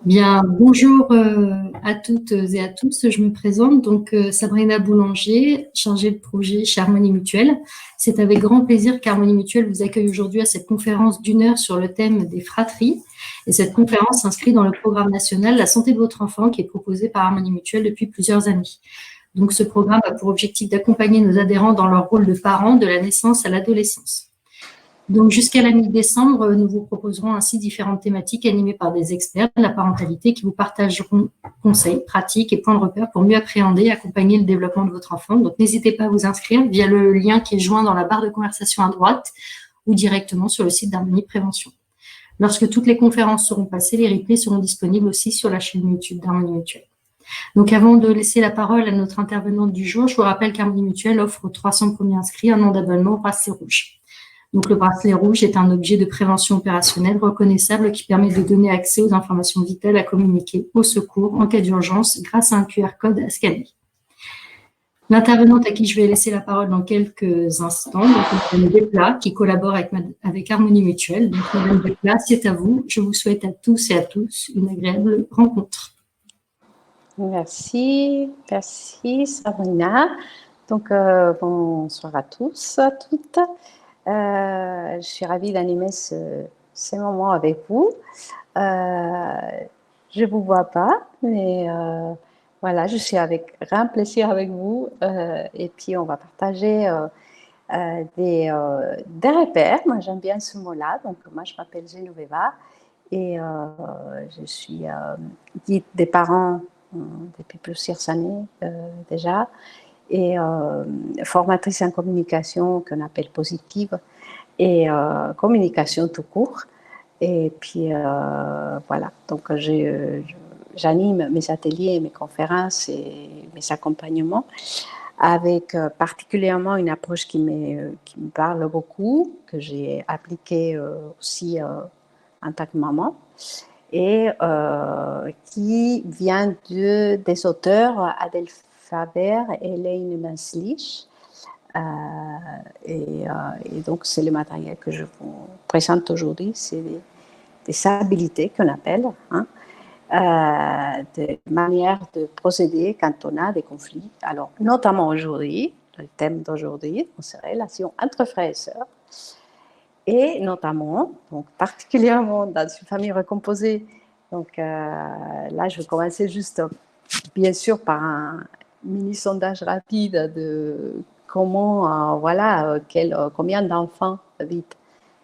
Bien, bonjour à toutes et à tous. Je me présente donc Sabrina Boulanger, chargée de projet chez Harmonie Mutuelle. C'est avec grand plaisir qu'Harmonie Mutuelle vous accueille aujourd'hui à cette conférence d'une heure sur le thème des fratries. Et cette conférence s'inscrit dans le programme national La santé de votre enfant qui est proposé par Harmonie Mutuelle depuis plusieurs années. Donc ce programme a pour objectif d'accompagner nos adhérents dans leur rôle de parents de la naissance à l'adolescence. Donc, jusqu'à la mi-décembre, nous vous proposerons ainsi différentes thématiques animées par des experts de la parentalité qui vous partageront conseils, pratiques et points de repère pour mieux appréhender et accompagner le développement de votre enfant. Donc, n'hésitez pas à vous inscrire via le lien qui est joint dans la barre de conversation à droite ou directement sur le site d'Harmonie Prévention. Lorsque toutes les conférences seront passées, les replays seront disponibles aussi sur la chaîne YouTube d'Harmonie Mutuelle. Donc, avant de laisser la parole à notre intervenante du jour, je vous rappelle qu'Harmonie Mutuelle offre aux 300 premiers inscrits un an d'abonnement au bracelet rouge. Donc, le bracelet rouge est un objet de prévention opérationnelle reconnaissable qui permet de donner accès aux informations vitales à communiquer au secours en cas d'urgence grâce à un QR code à scanner. L'intervenante à qui je vais laisser la parole dans quelques instants, donc Madame Desplat, qui collabore avec Harmonie Mutuelle. Donc, Madame Desplat, c'est à vous. Je vous souhaite à tous et à tous une agréable rencontre. Merci Sabrina. Donc, bonsoir à tous, à toutes. Je suis ravie d'animer ces moments avec vous. Je ne vous vois pas, mais voilà, je suis avec grand plaisir avec vous. Et puis, on va partager des repères. Moi, j'aime bien ce mot-là. Donc, moi, je m'appelle Genoveva et je suis guide des parents depuis plusieurs années déjà, et formatrice en communication qu'on appelle positive et communication tout court. Et puis voilà, donc j'anime mes ateliers, mes conférences et mes accompagnements avec particulièrement une approche qui me parle beaucoup, que j'ai appliquée aussi en tant que maman, et qui vient des auteurs Adèle Faber et Elaine Manslich. Et donc, c'est le matériel que je vous présente aujourd'hui. C'est des habilités qu'on appelle, des manières de procéder quand on a des conflits. Alors, notamment aujourd'hui, le thème d'aujourd'hui, c'est les relations entre frères et sœurs. Et notamment, donc particulièrement dans une famille recomposée. Donc là, je vais commencer juste, bien sûr, par un mini sondage rapide de comment, combien d'enfants vivent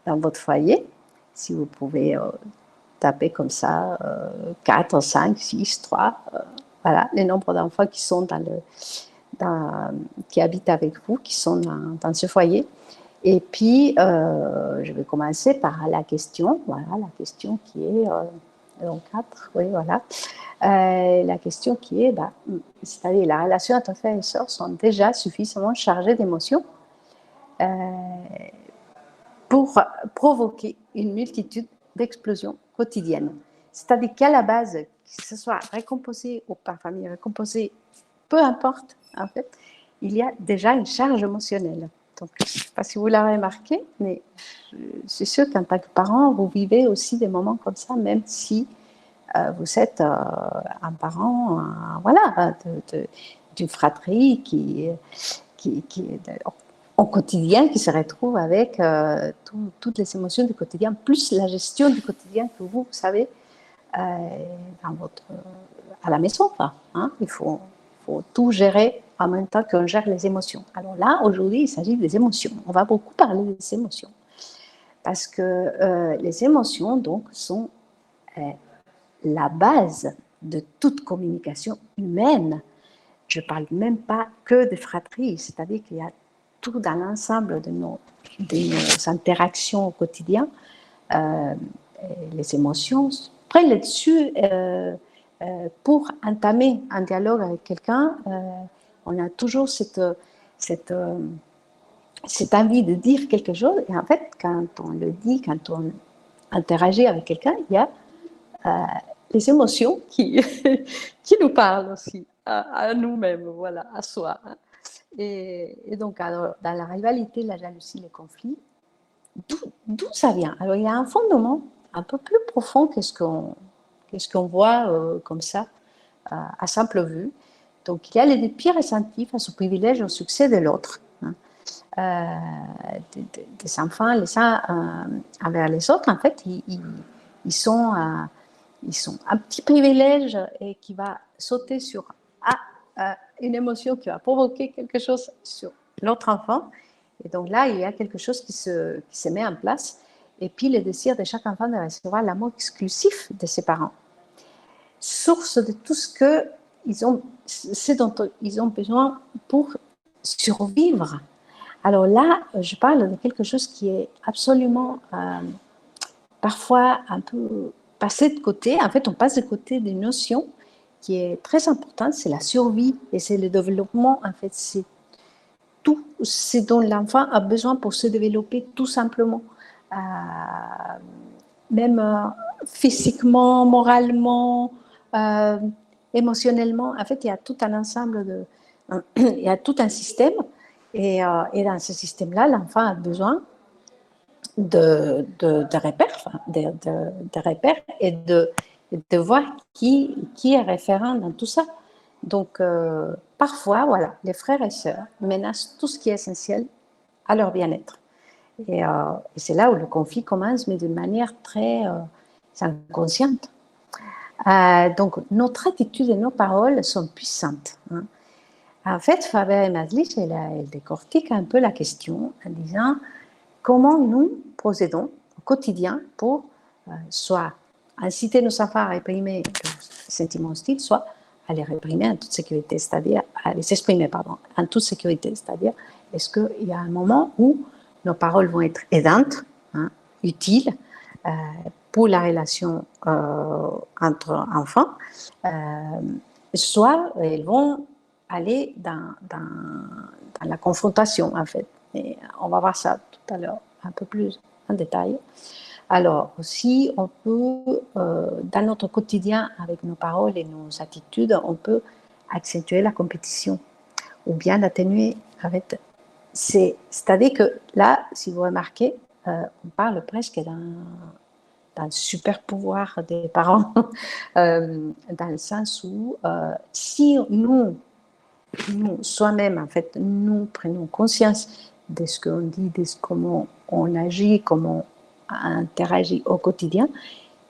dans votre foyer. Si vous pouvez taper comme ça, 4, 5, 6, 3, voilà, les nombres d'enfants qui sont qui habitent avec vous, qui sont dans ce foyer. Et puis, je vais commencer par la question, voilà, la question qui est, donc 4, oui, voilà, la question qui est, c'est-à-dire la relation entre frères et sœurs sont déjà suffisamment chargées d'émotions pour provoquer une multitude d'explosions quotidiennes. C'est-à-dire qu'à la base, que ce soit recomposé ou par famille recomposée, peu importe, en fait, il y a déjà une charge émotionnelle. Donc, je ne sais pas si vous l'avez remarqué, mais c'est sûr qu'en tant que parent, vous vivez aussi des moments comme ça, même si vous êtes un parent voilà, d'une fratrie qui au quotidien, qui se retrouve avec toutes les émotions du quotidien, plus la gestion du quotidien que vous savez à la maison. Il faut tout gérer en même temps qu'on gère les émotions. Alors là, aujourd'hui, il s'agit des émotions. On va beaucoup parler des émotions. Parce que les émotions, donc, sont la base de toute communication humaine. Je ne parle même pas que de fratrie, c'est-à-dire qu'il y a tout dans l'ensemble de nos interactions au quotidien. Les émotions prennent le dessus pour entamer un dialogue avec quelqu'un. On a toujours cette envie de dire quelque chose. Et en fait, quand on le dit, quand on interagit avec quelqu'un, il y a les émotions qui nous parlent aussi à nous-mêmes, voilà, à soi. Et donc, alors, dans la rivalité, la jalousie, les conflits, d'où ça vient? Alors, il y a un fondement un peu plus profond que ce ce qu'on voit comme ça, à simple vue. Donc, il y a les dépits ressentis face au privilège et au succès de l'autre. Hein. Des enfants, les uns envers les autres, en fait, ils sont un petit privilège et qui va sauter sur une émotion qui va provoquer quelque chose sur l'autre enfant. Et donc là, il y a quelque chose qui se met en place. Et puis, le désir de chaque enfant de recevoir l'amour exclusif de ses parents. Source de tout ce dont ils ont besoin pour survivre. Alors là, je parle de quelque chose qui est absolument, parfois, un peu passé de côté. En fait, on passe de côté d'une notion qui est très importante, c'est la survie et c'est le développement. En fait, c'est tout ce dont l'enfant a besoin pour se développer tout simplement. Même physiquement, moralement, émotionnellement. En fait, il y a tout un ensemble il y a tout un système. Et dans ce système-là, l'enfant a besoin de repères, de repères et de voir qui est référent dans tout ça. Donc, parfois, voilà, les frères et sœurs menacent tout ce qui est essentiel à leur bien-être. Et c'est là où le conflit commence, mais d'une manière très inconsciente. Donc, notre attitude et nos paroles sont puissantes. Hein. En fait, Faber et Maslich, elle décortique un peu la question en disant comment nous procédons au quotidien pour soit inciter nos enfants à réprimer leurs sentiments hostiles, soit à les réprimer en toute sécurité, c'est-à-dire à les exprimer, en toute sécurité, c'est-à-dire est-ce qu'il y a un moment où nos paroles vont être aidantes, hein, utiles pour la relation entre enfants, soit elles vont aller dans la confrontation, en fait. Et on va voir ça tout à l'heure, un peu plus en détail. Alors, aussi, on peut, dans notre quotidien, avec nos paroles et nos attitudes, on peut accentuer la compétition ou bien l'atténuer. C'est-à-dire que là, si vous remarquez, on parle presque d'un super pouvoir des parents, dans le sens où si nous soi-même, en fait, nous prenons conscience de ce qu'on dit, comment on agit, comment on interagit au quotidien,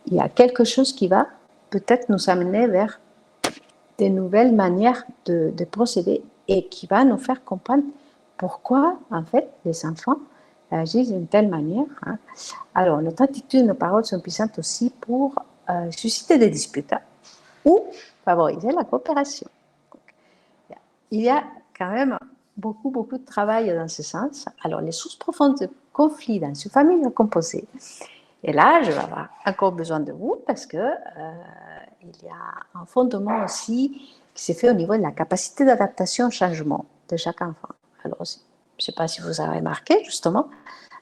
il y a quelque chose qui va peut-être nous amener vers de nouvelles manières de procéder et qui va nous faire comprendre pourquoi, en fait, les enfants agissent d'une telle manière. Hein. Alors, notre attitude, nos paroles sont puissantes aussi pour susciter des disputes ou favoriser la coopération. Il y a quand même beaucoup de travail dans ce sens. Alors, les sources profondes de conflits dans une famille composée. Et là, je vais avoir encore besoin de vous parce que il y a un fondement aussi qui s'est fait au niveau de la capacité d'adaptation au changement de chaque enfant. Alors, je ne sais pas si vous avez remarqué, justement,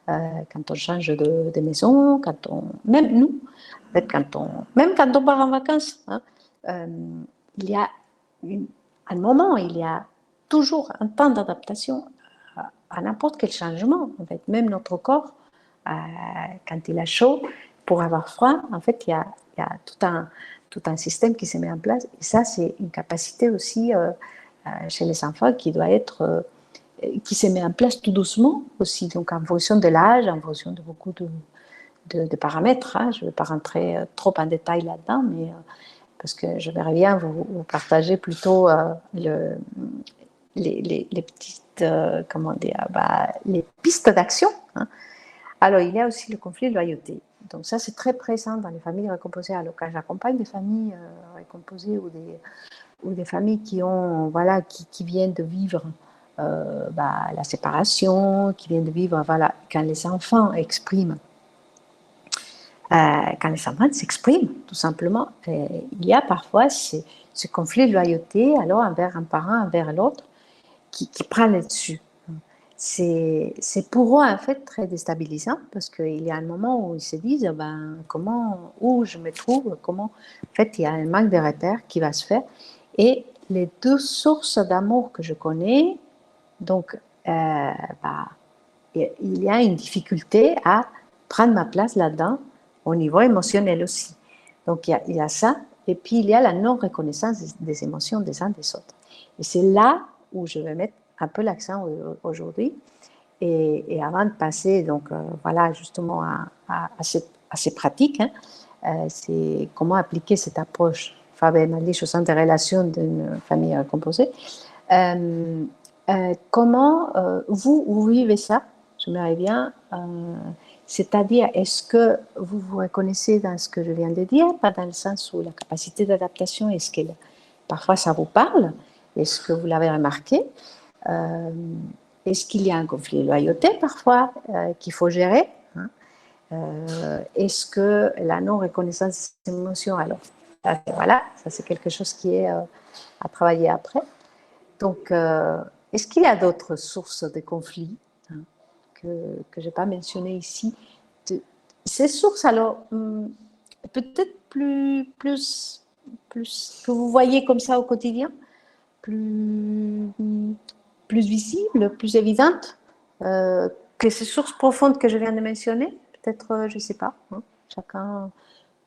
quand on change de maison, même nous, en fait, même quand on part en vacances, hein, il y a un moment, il y a toujours un temps d'adaptation à n'importe quel changement. En fait, même notre corps, quand il a chaud, pour avoir froid, en fait, il y a tout un système qui se met en place. Et ça, c'est une capacité aussi chez les enfants qui doit être, qui se met en place tout doucement aussi. Donc, en fonction de l'âge, en fonction de beaucoup de paramètres. Hein. Je ne vais pas rentrer trop en détail là-dedans, mais parce que je verrais bien vous partager plutôt les petites, comment dire, les pistes d'action. Hein. Alors, il y a aussi le conflit de loyauté. Donc ça, c'est très présent dans les familles recomposées. Alors, quand j'accompagne des familles recomposées ou des familles qui viennent de vivre la séparation, qui viennent de vivre, quand les enfants expriment, quand les enfants s'expriment, tout simplement, il y a parfois ce conflit de loyauté, alors envers un parent, envers l'autre, qui prend le dessus. C'est pour eux, en fait, très déstabilisant parce qu'il y a un moment où ils se disent où je me trouve, en fait, il y a un manque de repères qui va se faire. Et les deux sources d'amour que je connais, donc, il y a une difficulté à prendre ma place là-dedans, au niveau émotionnel aussi. Donc, il y a ça. Et puis, il y a la non-reconnaissance des émotions des uns des autres. Et c'est là où je vais mettre un peu l'accent aujourd'hui. Et avant de passer, donc, voilà, justement, à ces pratiques, hein, c'est comment appliquer cette approche Faber Malish au sein des relations d'une famille composée. Comment vous vivez ça? J'aimerais bien. C'est-à-dire, est-ce que vous vous reconnaissez dans ce que je viens de dire, pas dans le sens où la capacité d'adaptation, est-ce que parfois ça vous parle? Est-ce que vous l'avez remarqué? Est-ce qu'il y a un conflit de loyauté parfois qu'il faut gérer, hein? Est-ce que la non-reconnaissance des émotions, alors voilà, ça c'est quelque chose qui est à travailler après. Donc, est-ce qu'il y a d'autres sources de conflits, hein, que je n'ai pas mentionnées ici? Ces sources, alors, peut-être plus que vous voyez comme ça au quotidien, plus, plus visibles, plus évidentes, que ces sources profondes que je viens de mentionner. Peut-être, je ne sais pas, hein, chacun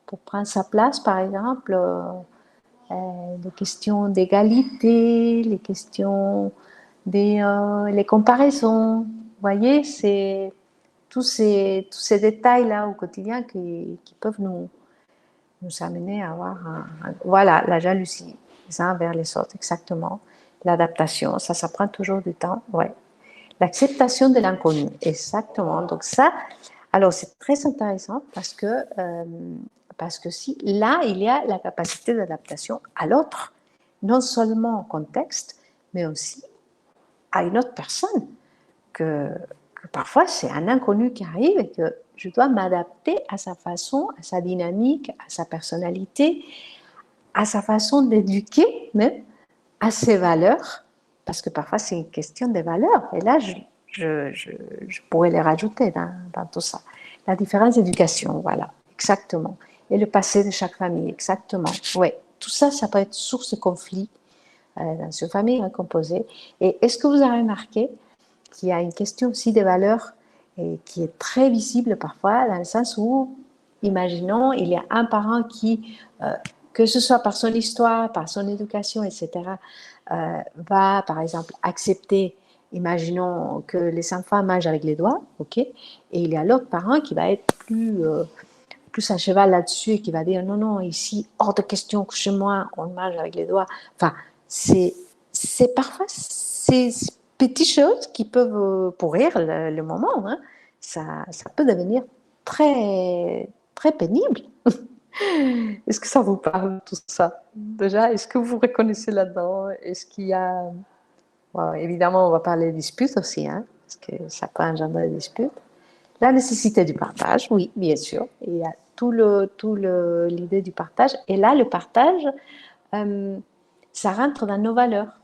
pour prendre sa place, par exemple. Les questions d'égalité, les questions les comparaisons. Vous voyez, c'est tous ces détails-là au quotidien qui peuvent nous amener à avoir voilà, la jalousie les uns vers les autres, exactement. L'adaptation, ça prend toujours du temps, ouais. L'acceptation de l'inconnu, exactement. Donc ça, alors c'est très intéressant parce que si là, il y a la capacité d'adaptation à l'autre, non seulement au contexte, mais aussi à une autre personne, que parfois c'est un inconnu qui arrive et que je dois m'adapter à sa façon, à sa dynamique, à sa personnalité, à sa façon d'éduquer, même à ses valeurs, parce que parfois c'est une question de valeurs. Et là, je pourrais les rajouter dans tout ça. La différence d'éducation, voilà, exactement. Et le passé de chaque famille, exactement. Oui, tout ça, ça peut être source de conflit dans une famille recomposée. Et est-ce que vous avez remarqué qu'il y a une question aussi des valeurs et qui est très visible parfois, dans le sens où, imaginons, il y a un parent qui, que ce soit par son histoire, par son éducation, etc., va, par exemple, accepter, imaginons que les enfants mangent avec les doigts, ok, et il y a l'autre parent qui va être plus à cheval là-dessus et qui va dire non, non, ici, hors de question que chez moi, on mange avec les doigts. Enfin, c'est parfois ces petites choses qui peuvent pourrir le moment. Hein. Ça peut devenir très, très pénible. Est-ce que ça vous parle, tout ça? Déjà, est-ce que vous vous reconnaissez là-dedans? Est-ce qu'il y a... Bon, évidemment, on va parler de disputes aussi, hein, parce que ça peut engendrer des disputes. La nécessité du partage, oui, bien sûr. Il y a l'idée du partage. Et là, le partage, ça rentre dans nos valeurs.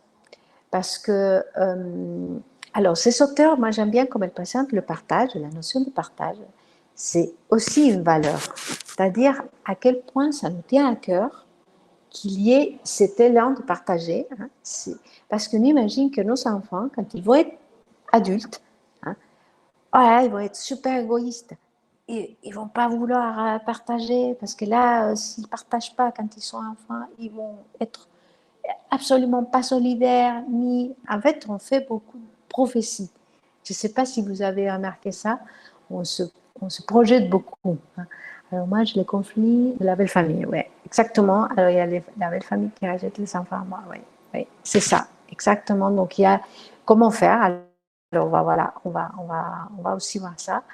Parce que, alors, ces auteurs, moi j'aime bien comme elles présentent le partage, la notion de partage. C'est aussi une valeur. C'est-à-dire à quel point ça nous tient à cœur qu'il y ait cet élan de partager. Hein, parce qu'on imagine que nos enfants, quand ils vont être adultes, hein, ouais, ils vont être super égoïstes. Ils ne vont pas vouloir partager parce que là, s'ils ne partagent pas quand ils sont enfants, ils vont être absolument pas solidaires. En fait, on fait beaucoup de prophéties. Je ne sais pas si vous avez remarqué ça. On se, on se projette beaucoup. Hein. Alors moi, j'ai les conflits de la belle famille. Ouais, exactement. Alors il y a la belle famille qui rejette les enfants à moi. Ouais, ouais, c'est ça, exactement. Donc il y a comment faire. Alors voilà, on va aussi voir ça.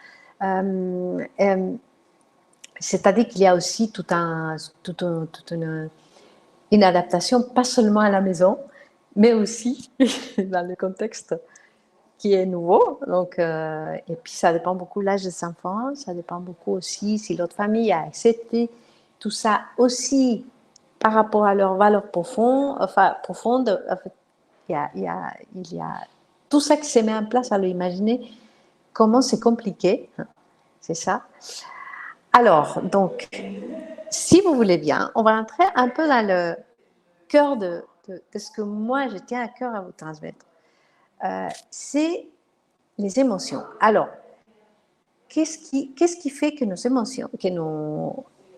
C'est-à-dire qu'il y a aussi toute une adaptation, pas seulement à la maison, mais aussi dans le contexte qui est nouveau. Donc, et puis, ça dépend beaucoup de l'âge des enfants, ça dépend beaucoup aussi si l'autre famille a accepté tout ça aussi par rapport à leurs valeurs profondes. En fait, il y a tout ça qui se met en place à l'imaginer comment c'est compliqué. C'est ça. Alors, donc, si vous voulez bien, on va entrer un peu dans le cœur de ce que moi, je tiens à cœur à vous transmettre. C'est les émotions. Alors, qu'est-ce qui fait que nos émotions, que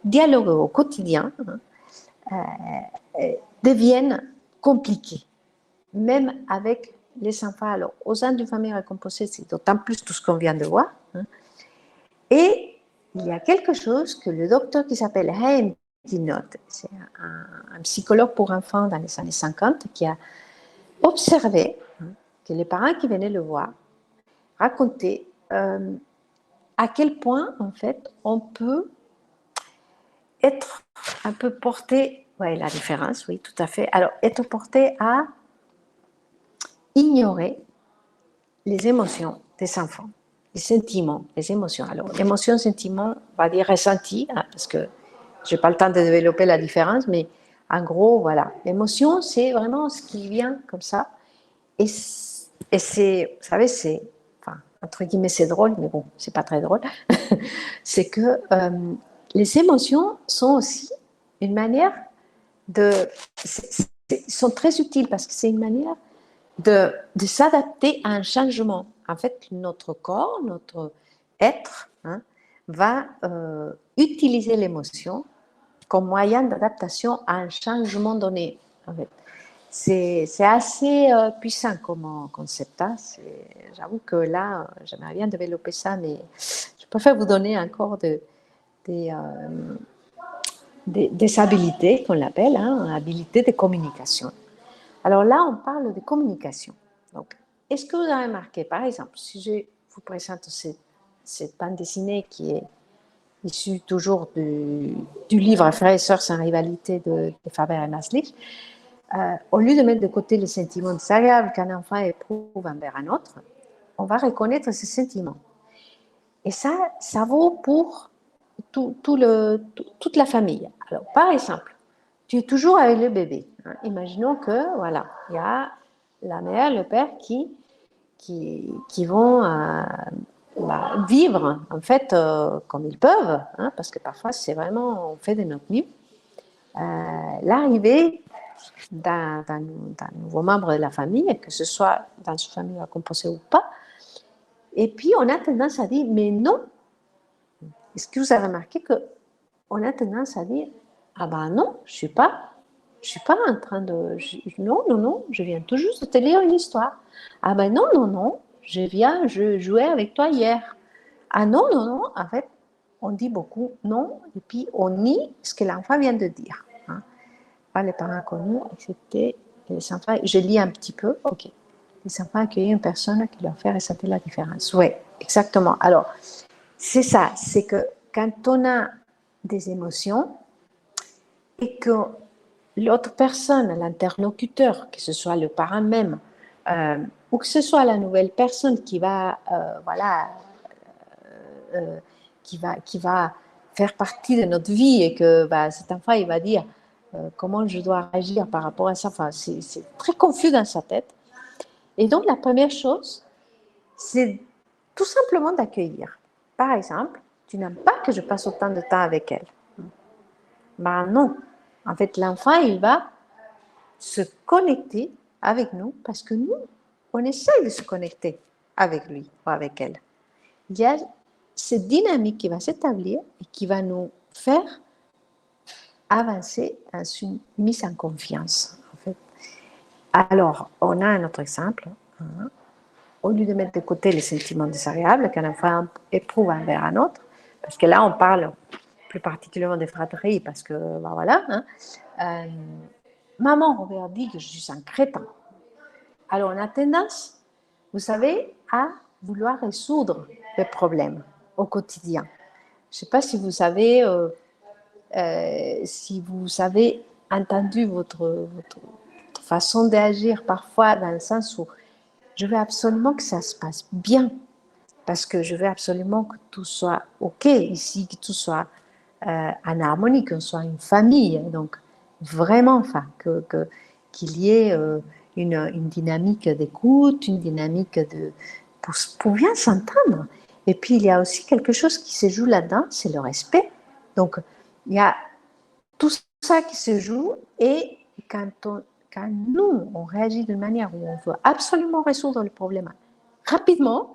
dialoguer au quotidien deviennent compliqués, même avec les enfants. Alors, au sein d'une famille recomposée, c'est d'autant plus tout ce qu'on vient de voir. Et il y a quelque chose que le docteur qui s'appelle Haim Dinot, c'est un psychologue pour enfants dans les années 50, qui a observé que les parents qui venaient le voir racontaient à quel point, en fait, on peut être un peu porté, oui, la différence, oui, tout à fait. Alors, être porté à ignorer les émotions des enfants, les sentiments, les émotions. Alors, émotions, sentiments, on va dire ressentis, parce que je n'ai pas le temps de développer la différence, mais en gros, voilà. L'émotion, c'est vraiment ce qui vient comme ça. Et c'est, vous savez, c'est, enfin, entre guillemets, c'est drôle, mais bon, c'est pas très drôle. C'est que les émotions sont aussi une manière sont très utiles parce que c'est une manière de s'adapter à un changement. En fait, notre corps, notre être, va utiliser l'émotion comme moyen d'adaptation à un changement donné. En fait. C'est assez puissant comme concept. J'avoue que là, j'aimerais bien développer ça, mais je préfère vous donner encore des habilités, qu'on l'appelle, habilités de communication. Alors là, on parle de communication. Donc, est-ce que vous avez remarqué, par exemple, si je vous présente cette bande dessinée qui est issue toujours du livre Frères et sœurs sans rivalité de Faber et Maslich, au lieu de mettre de côté les sentiments désagréables qu'un enfant éprouve envers un autre, on va reconnaître ces sentiments. Et ça vaut pour toute la famille. Alors, par exemple, tu es toujours avec le bébé. Imaginons que, voilà, il y a la mère, le père qui vont vivre, en fait, comme ils peuvent, parce que parfois, c'est vraiment, on fait de notre mieux. L'arrivée d'un nouveau membre de la famille, que ce soit dans une famille composée ou pas, et puis on a tendance à dire, mais non. Est-ce que vous avez remarqué qu'on a tendance à dire, ah ben non, je suis pas en train de... Non, je viens tout juste de te lire une histoire. Ah ben non, je jouais avec toi hier. Ah non, en fait, on dit beaucoup non, et puis on nie ce que l'enfant vient de dire. Pas les parents connus, excepté les enfants. Je lis un petit peu, ok. Les enfants accueillent une personne qui leur fait ressentir la différence. Oui, exactement. Alors, c'est ça, c'est que quand on a des émotions et que l'autre personne, l'interlocuteur, que ce soit le parent même, ou que ce soit la nouvelle personne qui va, qui va faire partie de notre vie et que cet enfant, il va dire comment je dois réagir par rapport à ça. Enfin, c'est très confus dans sa tête. Et donc, la première chose, c'est tout simplement d'accueillir. Par exemple, tu n'aimes pas que je passe autant de temps avec elle. Ben non. En fait, l'enfant, il va se connecter avec nous parce que nous, on essaie de se connecter avec lui ou avec elle. Il y a cette dynamique qui va s'établir et qui va nous faire avancer dans une mise en confiance. En fait. Alors, on a un autre exemple. Au lieu de mettre de côté les sentiments désagréables qu'un enfant éprouve envers un autre, parce que là, on parle plus particulièrement de fratrie, parce que, voilà, maman, Robert dit que je suis un crétin. Alors, on a tendance, vous savez, à vouloir résoudre les problèmes au quotidien. Je ne sais pas si vous avez entendu votre façon d'agir parfois dans le sens où je veux absolument que ça se passe bien parce que je veux absolument que tout soit OK ici, que tout soit en harmonie, qu'on soit une famille. Donc, vraiment, enfin, qu'il y ait une dynamique d'écoute, une dynamique pour bien s'entendre. Et puis, il y a aussi quelque chose qui se joue là-dedans, c'est le respect. Donc, il y a tout ça qui se joue et quand nous, on réagit d'une manière où on veut absolument résoudre le problème rapidement,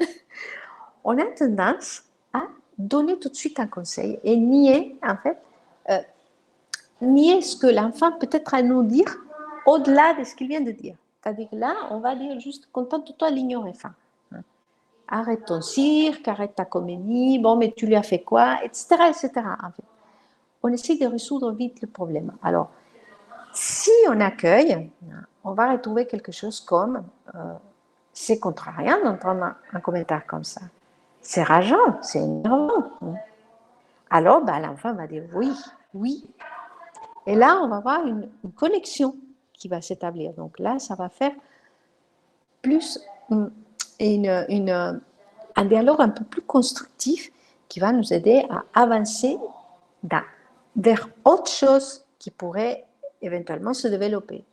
on a tendance à donner tout de suite un conseil et nier, en fait, nier ce que l'enfant peut-être à nous dire au-delà de ce qu'il vient de dire. C'est-à-dire que là, on va dire juste contente-toi de l'ignorer. Enfin, arrête ton cirque, arrête ta comédie, bon, mais tu lui as fait quoi, etc., etc. En fait, on essaie de résoudre vite le problème. Alors, si on accueille, on va retrouver quelque chose comme c'est contrariant d'entendre un commentaire comme ça. C'est rageant, c'est énervant. Alors, l'enfant va dire oui, oui. Et là, on va avoir une connexion qui va s'établir. Donc là, ça va faire plus un dialogue un peu plus constructif qui va nous aider à avancer vers autre chose qui pourrait éventuellement se développer.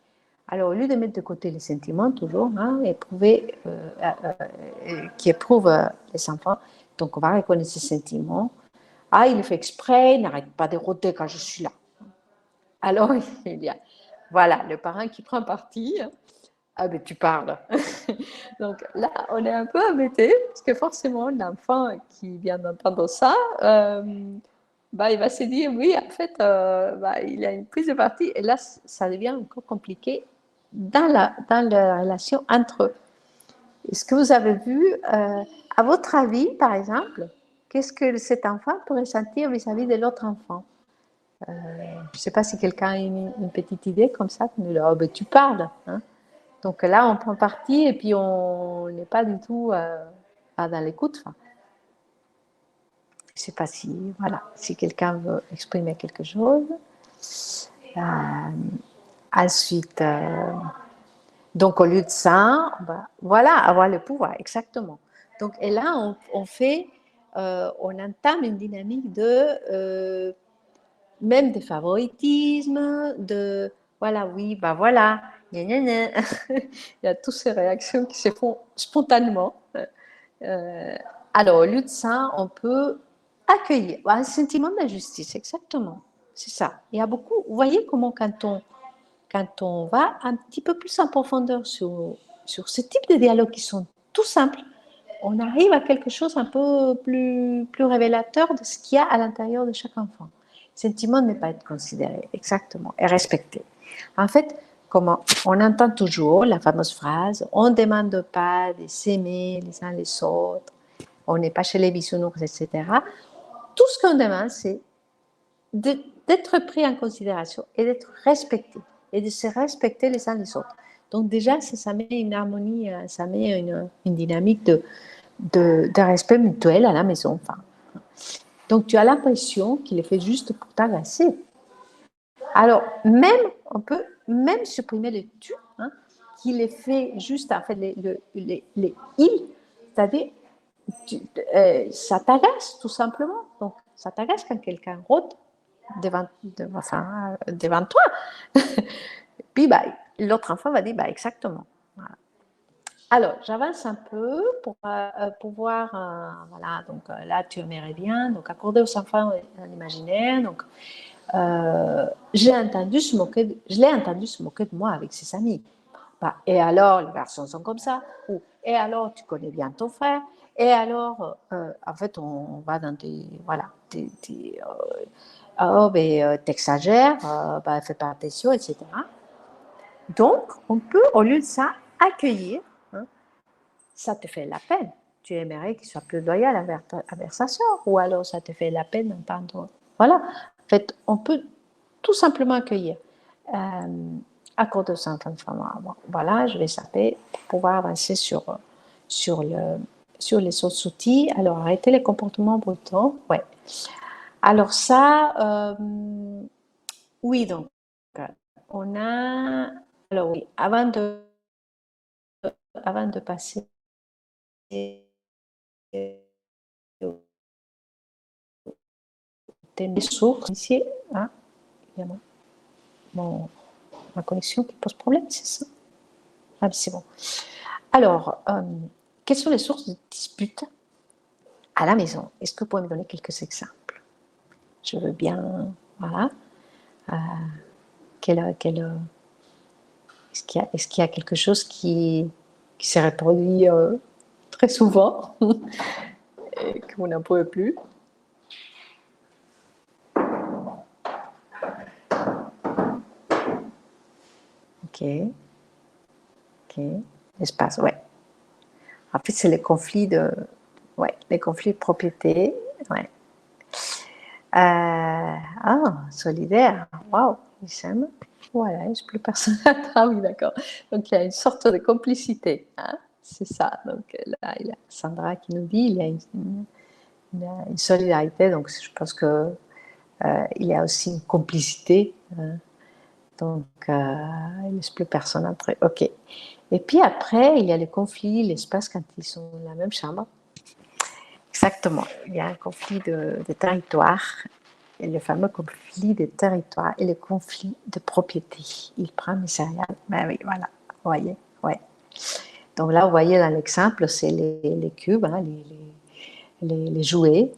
Alors, au lieu de mettre de côté les sentiments, toujours, qui éprouvent les enfants, donc on va reconnaître ces sentiments. Ah, il le fait exprès, il n'arrête pas de rôder quand je suis là. Alors, il y a, voilà, le parent qui prend parti. Ah, mais tu parles. Donc là, on est un peu embêté, parce que forcément, l'enfant qui vient d'entendre ça, il va se dire, oui, en fait, il a une prise de parti, et là, ça devient encore compliqué dans la relation entre eux. Est-ce que vous avez vu, à votre avis, par exemple, qu'est-ce que cet enfant pourrait sentir vis-à-vis de l'autre enfant? Je ne sais pas si quelqu'un a une petite idée comme ça, oh, ben, tu parles, hein. Donc là, on prend parti et puis on n'est pas du tout dans l'écoute. Enfin, je ne sais pas si quelqu'un veut exprimer quelque chose. Ensuite, donc au lieu de ça, voilà, avoir le pouvoir, exactement. Donc, et là, on entame une dynamique de même de favoritisme, voilà, oui, voilà, gna, gna, gna. Il y a toutes ces réactions qui se font spontanément. Alors, au lieu de ça, on peut accueillir un sentiment d'injustice, exactement. C'est ça. Il y a beaucoup, vous voyez comment quand on va un petit peu plus en profondeur sur ce type de dialogues qui sont tout simples, on arrive à quelque chose un peu plus révélateur de ce qu'il y a à l'intérieur de chaque enfant. Le sentiment ne pas être considéré, exactement, et respecté. En fait, comme on entend toujours la fameuse phrase « on ne demande pas de s'aimer les uns les autres, on n'est pas chez les bisounours, etc. » Tout ce qu'on demande, c'est d'être pris en considération et d'être respecté, et de se respecter les uns les autres. Donc déjà, ça met une harmonie, ça met une dynamique de respect mutuel à la maison. Enfin, donc, tu as l'impression qu'il est fait juste pour t'agacer. Alors, on peut même supprimer le tu, hein, qu'il est fait juste, en fait, les il, c'est-à-dire, ça t'agace, tout simplement. Donc, ça t'agace quand quelqu'un rôde devant toi. Puis, l'autre enfant va dire, exactement. Voilà. Alors, j'avance un peu pour pouvoir, voilà, donc là, tu aimerais bien, donc accorder aux enfants un imaginaire, donc je l'ai entendu se moquer de moi avec ses amis. Et alors, les garçons sont comme ça, ou et alors, tu connais bien ton frère, et alors, en fait, on va dans voilà, t'exagères, fais pas attention, etc. Donc, on peut, au lieu de ça, accueillir. Ça te fait la peine. Tu aimerais qu'il soit plus loyal envers sa soeur, ou alors ça te fait la peine d'entendre. Voilà. En fait, on peut tout simplement accueillir. Accorder aux enfants de femme. Voilà, je vais saper pour pouvoir avancer sur les autres outils. Alors, arrêter les comportements brutaux. Ouais. Alors ça, oui, donc, on a... Alors oui, avant de passer des sources ici, hein, il y a ma connexion qui pose problème, c'est ça? Ah, c'est bon. Alors, quelles sont les sources de disputes à la maison? Est-ce que vous pouvez me donner quelques exemples? Je veux bien, voilà. Est-ce qu'il y a quelque chose qui s'est reproduit très souvent et que vous n'en pouvez plus? ok. L'espace, ouais. En fait, c'est les conflits les conflits de propriété, ouais. Solidaire, waouh, ils s'aiment. Voilà, il n'y a plus personne. Ah oui, d'accord. Donc, il y a une sorte de complicité, hein, c'est ça. Donc, là, il y a Sandra qui nous dit il y a une solidarité, donc je pense que il y a aussi une complicité, hein. Donc, il ne laisse plus personne après. Ok. Et puis après, il y a les conflits, l'espace quand ils sont dans la même chambre. Exactement. Il y a un conflit de territoire, et le fameux conflit de territoire et le conflit de propriété. Il prend mes céréales. Ben oui, voilà. Vous voyez, ouais. Donc là, vous voyez dans l'exemple, c'est les cubes, hein, les jouets.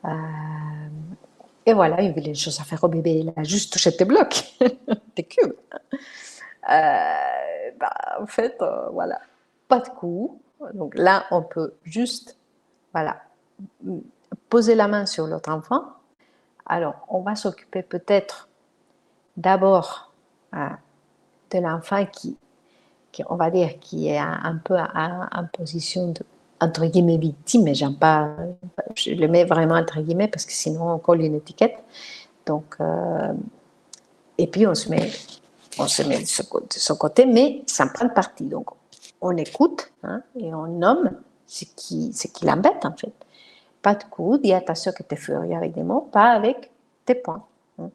Hein. Et voilà, il y avait des choses à faire au bébé. Il a juste touché tes blocs, tes cubes. En fait, voilà, pas de coup. Donc là, on peut juste, voilà, poser la main sur l'autre enfant. Alors, on va s'occuper peut-être d'abord de l'enfant qui, on va dire, qui est un peu en position de, entre guillemets, victime, mais j'aime pas, je le mets vraiment entre guillemets parce que sinon on colle une étiquette. Donc, et puis on se met de son côté, mais sans prendre parti. Donc, on écoute, hein, et on nomme ce qui l'embête en fait. Pas de coup, dis attention que tu es furieux avec des mots, pas avec tes points. Hein.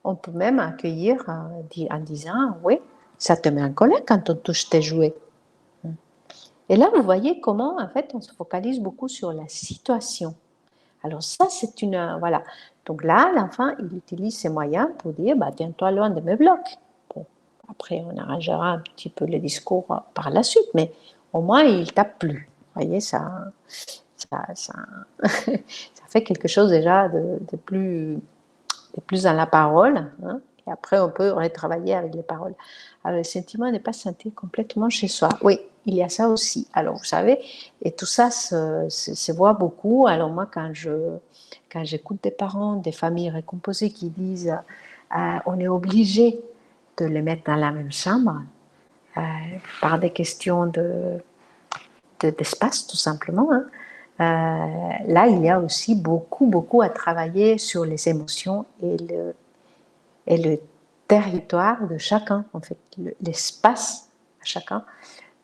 On peut même accueillir en disant, oui, ça te met en colère quand on touche tes jouets. Et là, vous voyez comment, en fait, on se focalise beaucoup sur la situation. Alors ça, c'est une... voilà. Donc là, l'enfant, il utilise ses moyens pour dire, bah, tiens-toi loin de mes blocs. Bon, après, on arrangera un petit peu le discours par la suite, mais au moins, il ne tape plus. Vous voyez, ça ça fait quelque chose déjà de plus dans la parole. Hein, et après, on peut retravailler avec les paroles. Alors, le sentiment n'est pas sentir complètement chez soi. Oui, il y a ça aussi. Alors, vous savez, et tout ça se voit beaucoup. Alors, moi, quand j'écoute des parents, des familles recomposées qui disent on est obligé de les mettre dans la même chambre par des questions d'espace, tout simplement. Hein. Là, il y a aussi beaucoup à travailler sur les émotions et le territoire de chacun, en fait, l'espace à chacun.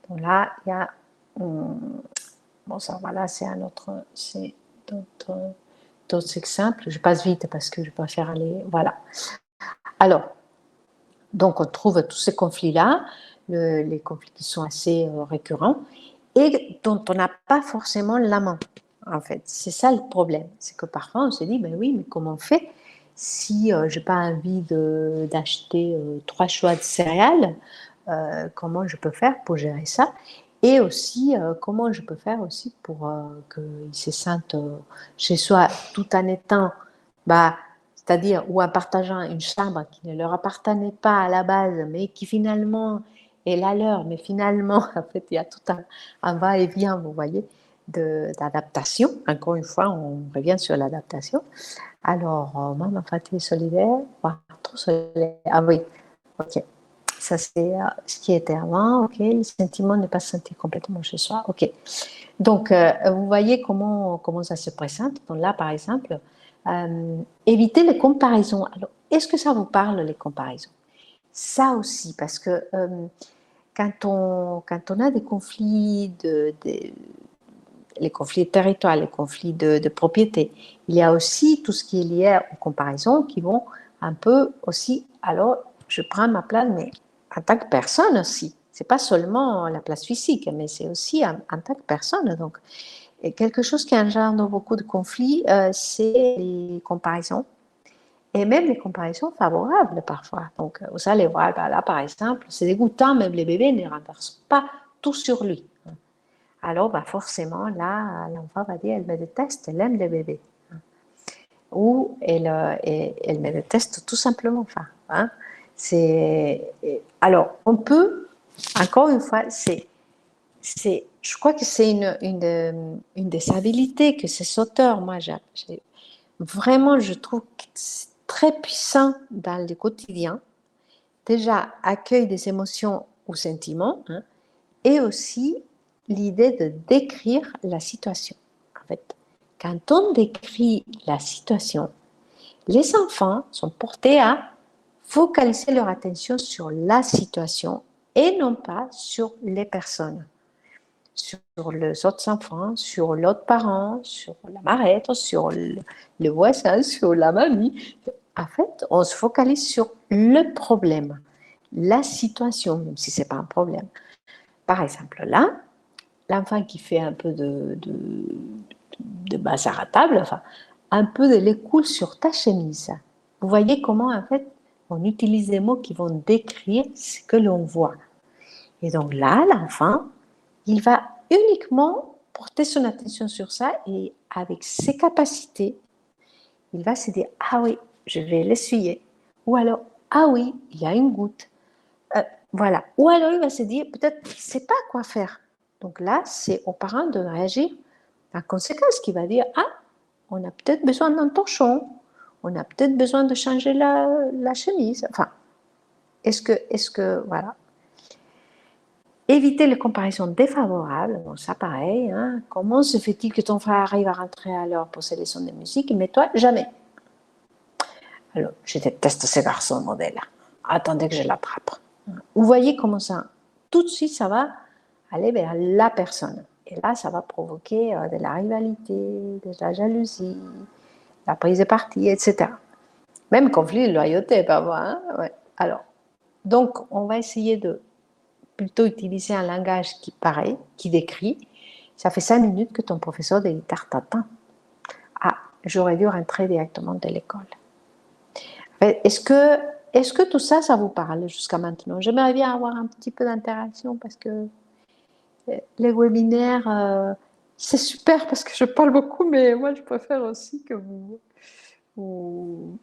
Donc là, il y a... bon, ça, voilà, c'est d'autres exemples. Je passe vite parce que je préfère aller... Voilà. Alors, donc, on trouve tous ces conflits-là, les conflits qui sont assez récurrents et dont on n'a pas forcément la main. En fait, c'est ça le problème. C'est que parfois, on se dit, ben oui, mais comment on fait si je n'ai pas envie d'acheter 3 choix de céréales, comment je peux faire pour gérer ça? Et aussi, comment je peux faire aussi pour qu'ils se sentent chez soi tout en étant, c'est-à-dire, ou en partageant une chambre qui ne leur appartenait pas à la base, mais qui finalement est la leur, mais finalement, en fait, il y a tout un va-et-vient, vous voyez, d'adaptation. Encore une fois, on revient sur l'adaptation. Alors, maman fatiguée solidaire, trop solidaire. Ah oui, ok. Ça, c'est ce qui était avant, ok. Le sentiment n'est pas senti complètement chez soi, ok. Donc, vous voyez comment ça se présente. Donc là, par exemple, éviter les comparaisons. Alors, est-ce que ça vous parle, les comparaisons? Ça aussi, parce que quand on a des conflits les conflits de territoire, les conflits de propriété, il y a aussi tout ce qui est lié aux comparaisons qui vont un peu aussi, alors je prends ma place, mais en tant que personne aussi. C'est pas seulement la place physique, mais c'est aussi en tant que personne. Donc, et quelque chose qui engendre beaucoup de conflits, c'est les comparaisons. Et même les comparaisons favorables parfois. Donc, vous allez voir, là par exemple, c'est dégoûtant, même les bébés ne renversent pas tout sur lui. Alors, forcément, là, l'enfant va dire, elle me déteste, elle aime les bébés. Ou elle me déteste tout simplement. Enfin, hein. Alors, on peut, encore une fois, je crois que c'est une des habilités que ces auteurs, moi, vraiment, je trouve que c'est très puissant dans le quotidien, déjà accueil des émotions ou sentiments, hein, et aussi l'idée de décrire la situation. En fait, quand on décrit la situation, les enfants sont portés à focaliser leur attention sur la situation et non pas sur les personnes, sur les autres enfants, sur l'autre parent, sur la marraine, sur le voisin, sur la mamie. En fait, on se focalise sur le problème, la situation, même si ce n'est pas un problème. Par exemple, là, l'enfant qui fait un peu de bazar à table, enfin, un peu de lait coule sur ta chemise. Vous voyez comment, en fait, on utilise des mots qui vont décrire ce que l'on voit. Et donc là, l'enfant, il va uniquement porter son attention sur ça et avec ses capacités, il va se dire, ah oui, je vais l'essuyer. Ou alors, ah oui, il y a une goutte. Voilà. Ou alors, il va se dire, peut-être, il ne sait pas quoi faire. Donc là, c'est aux parents de réagir en conséquence, qui va dire, ah, on a peut-être besoin d'un torchon, on a peut-être besoin de changer la chemise. Enfin, est-ce que, voilà. Éviter les comparaisons défavorables, bon, ça pareil, hein. Comment se fait-il que ton frère arrive à rentrer à l'heure pour ses leçons de musique, mais toi, jamais? Alors, je déteste ces garçons modèles. Attendez que je l'attrape. Vous voyez comment ça, tout de suite, ça va aller vers la personne. Et là, ça va provoquer de la rivalité, de la jalousie, la prise de parti, etc. Même conflit de loyauté, parfois. Hein, ouais. Alors, donc, on va essayer de plutôt utiliser un langage qui paraît, qui décrit. Ça fait 5 minutes que ton professeur de guitare t'attend. Ah, j'aurais dû rentrer directement de l'école. Est-ce que tout ça, ça vous parle jusqu'à maintenant? J'aimerais bien avoir un petit peu d'interaction parce que les webinaires, c'est super parce que je parle beaucoup, mais moi, je préfère aussi que vous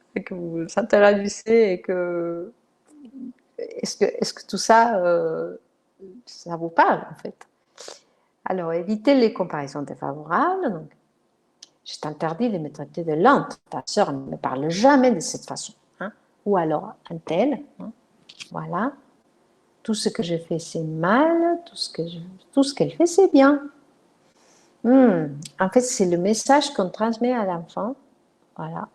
interagissez et que est-ce que tout ça, ça vous parle en fait? Alors, évitez les comparaisons défavorables. Donc, je t'interdis de me traiter de lente. Ta sœur ne me parle jamais de cette façon. Hein? Ou alors, un tel. Hein? Voilà. Tout ce que je fais, c'est mal. Tout ce qu'elle fait, c'est bien. En fait, c'est le message qu'on transmet à l'enfant. Voilà.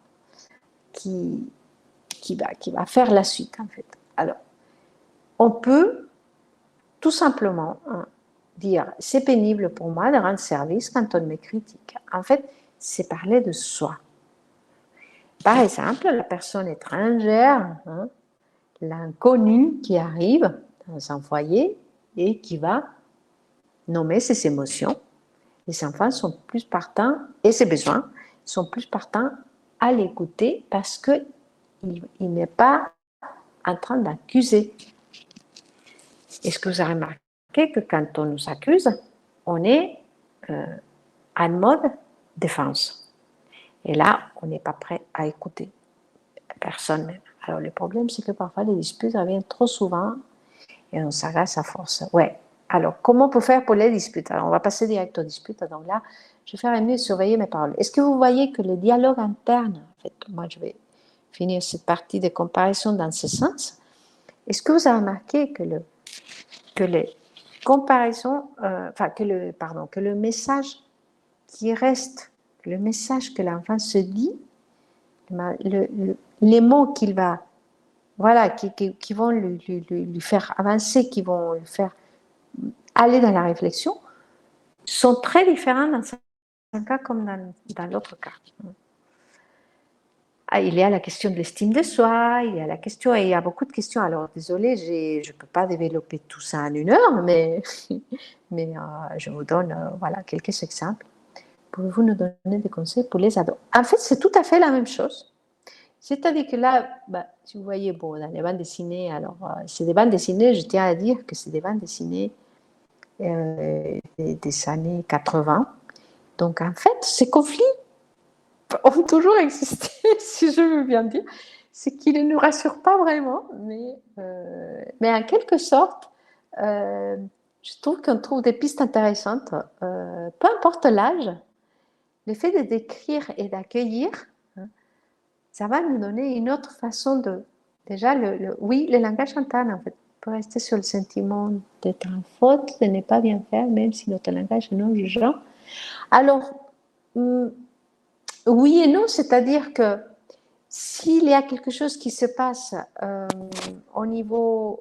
Qui va faire la suite, en fait. Alors, on peut tout simplement dire, c'est pénible pour moi de rendre service quand on me critique. En fait, c'est parler de soi. Par exemple, la personne étrangère, hein, l'inconnu qui arrive dans un foyer et qui va nommer ses émotions. Les enfants sont plus partants, et ses besoins, sont plus partants à l'écouter parce qu'il n'est pas en train d'accuser. Est-ce que vous avez remarqué que quand on nous accuse, on est en mode défense. Et là, on n'est pas prêt à écouter personne même. Alors le problème, c'est que parfois les disputes reviennent trop souvent et on s'agace à force. Ouais. Alors, comment on peut faire pour les disputes? Alors, on va passer direct aux disputes. Donc là, je vais faire mieux surveiller mes paroles. Est-ce que vous voyez que le dialogue interne, en fait, moi je vais finir cette partie de comparaison dans ce sens. Est-ce que vous avez remarqué que les comparaisons, que le message qui reste, le message que l'enfant se dit, les mots qu'il va, voilà, qui vont lui faire avancer, qui vont lui faire aller dans la réflexion, sont très différents dans un cas comme dans l'autre cas. Ah, il y a la question de l'estime de soi, il y a la question, et il y a beaucoup de questions. Alors, désolée, je ne peux pas développer tout ça en 1 heure, mais je vous donne voilà, quelques exemples. Pouvez-vous nous donner des conseils pour les ados? En fait, c'est tout à fait la même chose. C'est-à-dire que là, si vous voyez, bon, dans les bandes dessinées, alors, c'est des bandes dessinées, je tiens à dire que c'est des bandes dessinées des années 80. Donc, en fait, ces conflits ont toujours existé, si je veux bien dire. C'est qu'ils ne nous rassurent pas vraiment, mais en quelque sorte, je trouve qu'on trouve des pistes intéressantes. Peu importe l'âge, le fait de décrire et d'accueillir, hein, ça va nous donner une autre façon de déjà, oui, le langage interne, en fait, peut rester sur le sentiment d'être en faute, de ne pas bien faire, même si notre langage est non jugeant. Alors, oui et non, c'est-à-dire que s'il y a quelque chose qui se passe au niveau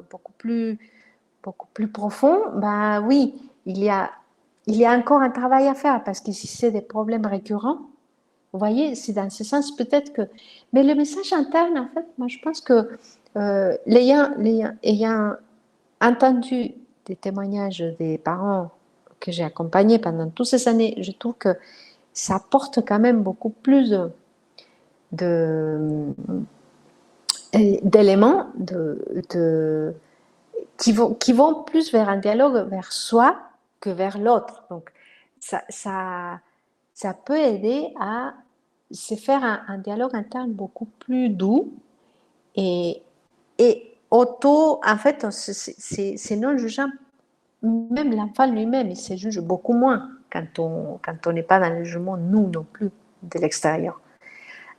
beaucoup plus profond, ben oui, il y a encore un travail à faire parce que si c'est des problèmes récurrents, vous voyez, c'est dans ce sens peut-être que... Mais le message interne, en fait, moi je pense que ayant entendu des témoignages des parents que j'ai accompagnés pendant toutes ces années, je trouve que ça apporte quand même beaucoup plus d'éléments qui vont plus vers un dialogue vers soi que vers l'autre. Donc, ça peut aider à se faire un dialogue interne beaucoup plus doux et en fait, c'est non jugeant. Même l'enfant lui-même, il se juge beaucoup moins quand on n'est pas dans le jugement, nous non plus, de l'extérieur.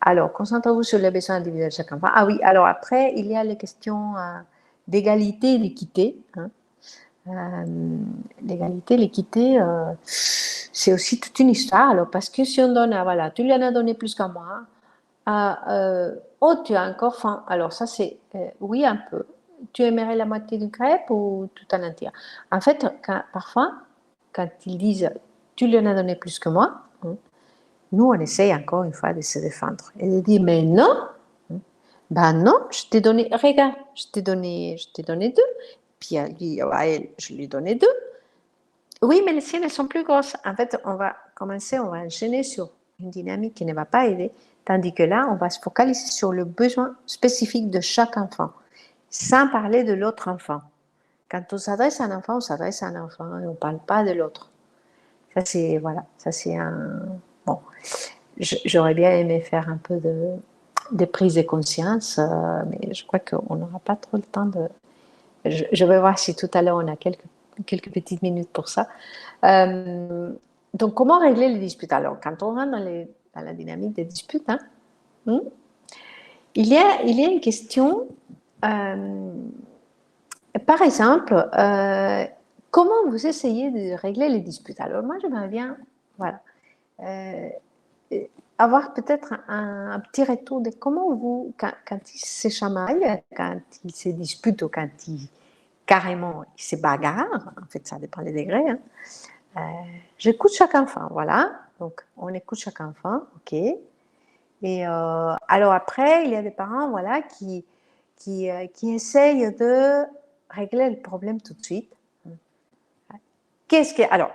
Alors, concentrez-vous sur les besoins individuels de chaque enfant. Ah oui, alors après, il y a les questions d'égalité et d'équité. Hein. L'égalité, l'équité, c'est aussi toute une histoire. Alors, parce que si on donne, voilà, tu lui en as donné plus qu'à moi, oh, tu as encore faim. Alors, ça, c'est oui, un peu. Tu aimerais la moitié d'une crêpe ou tout en entier? En fait, parfois, quand ils disent tu lui en as donné plus que moi, hein, nous, on essaye encore une fois de se défendre et de dire mais non, hein, ben non, je t'ai donné, regarde, je t'ai donné deux. Puis elle dit, à elle, je lui ai donné deux. Oui, mais les siennes, elles sont plus grosses. En fait, on va enchaîner sur une dynamique qui ne va pas aider, tandis que là, on va se focaliser sur le besoin spécifique de chaque enfant, sans parler de l'autre enfant. Quand on s'adresse à un enfant, on s'adresse à un enfant et on ne parle pas de l'autre. Ça, c'est, voilà, ça, c'est un... Bon, j'aurais bien aimé faire un peu de prise de conscience, mais je crois qu'on n'aura pas trop le temps de... Je vais voir si tout à l'heure, on a quelques petites minutes pour ça. Donc, comment régler les disputes? Alors, quand on rentre dans la dynamique des disputes, hein, il y a une question, par exemple, comment vous essayez de régler les disputes? Alors, moi, j'aimerais bien, voilà, avoir peut-être un petit retour de comment vous, quand ils se chamaillent, quand ils se disputent ou quand ils carrément ils se bagarrent, en fait, ça dépend des degrés, hein. J'écoute chaque enfant, voilà. Donc, on écoute chaque enfant, ok. Et alors après, il y a des parents, voilà, qui essayent de régler le problème tout de suite. Alors,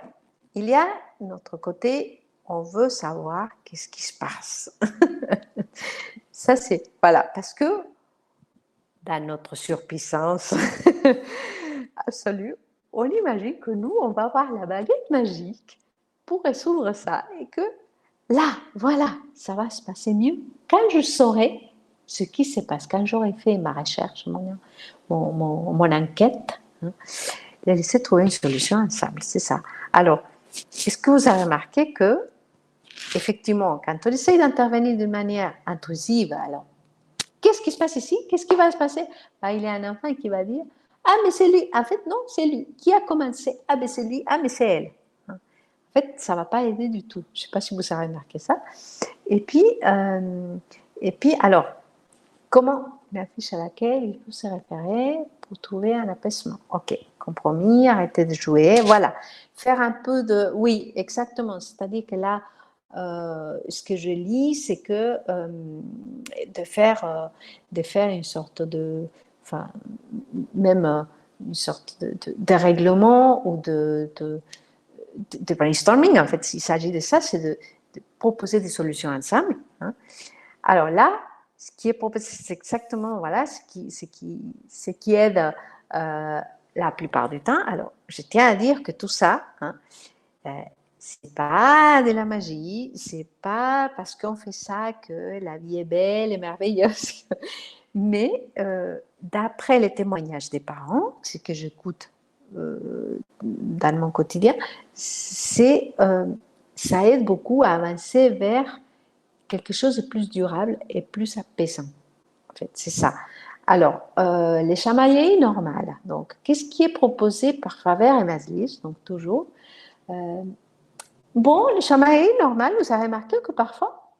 il y a notre côté, on veut savoir qu'est-ce qui se passe. Ça, c'est, voilà, parce que dans notre surpuissance absolue, on imagine que nous, on va avoir la baguette magique pour résoudre ça et que là, voilà, ça va se passer mieux quand je saurai ce qui se passe, quand j'aurai fait ma recherche, mon enquête, hein, et essayer de trouver une solution ensemble, c'est ça. Alors, est-ce que vous avez remarqué que, effectivement, quand on essaye d'intervenir d'une manière intrusive, alors, qu'est-ce qui se passe ici? Qu'est-ce qui va se passer? Ben, il y a un enfant qui va dire, ah, mais c'est lui. En fait, non, c'est lui. Qui a commencé? Ah, mais c'est lui. Ah, mais c'est elle. En fait, ça ne va pas aider du tout. Je ne sais pas si vous avez remarqué ça. Et puis, alors, comment une affiche à laquelle il faut se référer pour trouver un apaisement? Ok, compromis, arrêter de jouer, voilà. Faire un peu de... Oui, exactement. C'est-à-dire que là, ce que je lis, c'est que de faire une sorte de... Enfin, même une sorte de règlement ou de brainstorming, en fait, il s'agit de ça, c'est de proposer des solutions ensemble. Hein. Alors là, ce qui est proposé, c'est exactement voilà, ce qui aide la plupart du temps. Alors, je tiens à dire que tout ça, hein, c'est pas de la magie, c'est pas parce qu'on fait ça que la vie est belle et merveilleuse. Mais d'après les témoignages des parents, ce que j'écoute dans mon quotidien, ça aide beaucoup à avancer vers quelque chose de plus durable et plus apaisant. fait, c'est ça. Alors, les chamailleries normales. Donc, qu'est-ce qui est proposé par Faber et Maslich? Donc, toujours. Bon, les chamailleries normales, vous avez remarqué que parfois,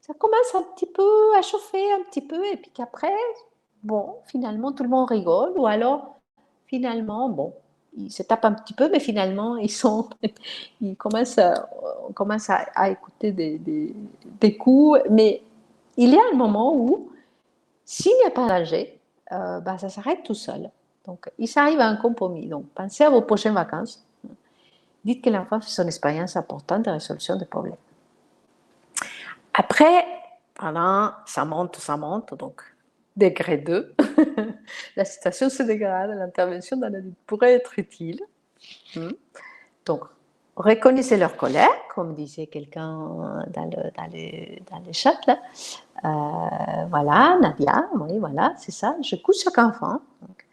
ça commence un petit peu à chauffer, un petit peu, et puis qu'après, bon, finalement, tout le monde rigole, ou alors, finalement, bon, ils se tapent un petit peu, mais finalement, ils commencent on commence à écouter des coups, mais il y a un moment où, s'il n'y a pas danger, ben, ça s'arrête tout seul. Donc, il s'arrive à un compromis. Donc, pensez à vos prochaines vacances. Dites que l'enfant fait son expérience importante de résolution des problèmes. Après, ça monte, donc degré 2. La situation se dégrade, l'intervention dans l'adulte pourrait être utile. Donc, reconnaissez leur colère, comme disait quelqu'un dans le chat, là. Voilà, Nadia, oui, voilà, c'est ça. J'écoute chaque enfant. Donc,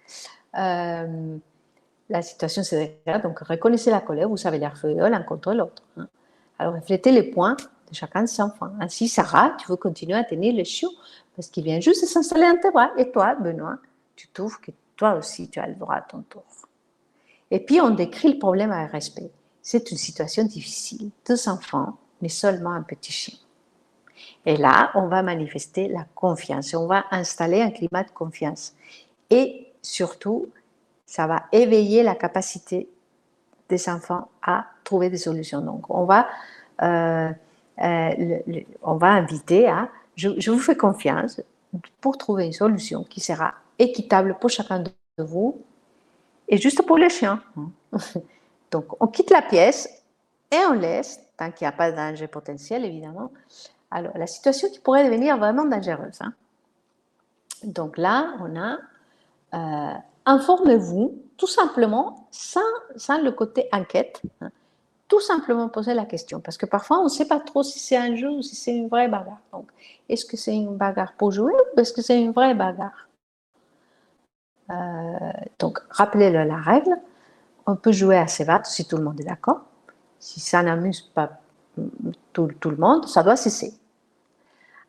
la situation se dégrade, donc reconnaissez la colère, vous savez l'air feu l'un contre l'autre. Alors, reflétez les points de chacun de ses enfants. Ainsi, Sarah, tu veux continuer à tenir le chiot parce qu'il vient juste de s'installer dans tes bras. Et toi, Benoît, tu trouves que toi aussi, tu as le droit à ton tour. Et puis, on décrit le problème avec respect. C'est une situation difficile. 2 enfants, mais seulement un petit chien. Et là, on va manifester la confiance. On va installer un climat de confiance. Et surtout, ça va éveiller la capacité des enfants à trouver des solutions. Donc, on va inviter à, je vous fais confiance pour trouver une solution qui sera équitable pour chacun de vous et juste pour les chiens. Donc, on quitte la pièce et on laisse, tant qu'il n'y a pas de danger potentiel, évidemment. Alors, la situation qui pourrait devenir vraiment dangereuse. Donc là, on a informez-vous tout simplement, sans le côté enquête, tout simplement poser la question. Parce que parfois, on ne sait pas trop si c'est un jeu ou si c'est une vraie bagarre. Donc, est-ce que c'est une bagarre pour jouer ou est-ce que c'est une vraie bagarre? Donc, rappelez-le la règle. On peut jouer à se battre si tout le monde est d'accord. Si ça n'amuse pas tout le monde, ça doit cesser.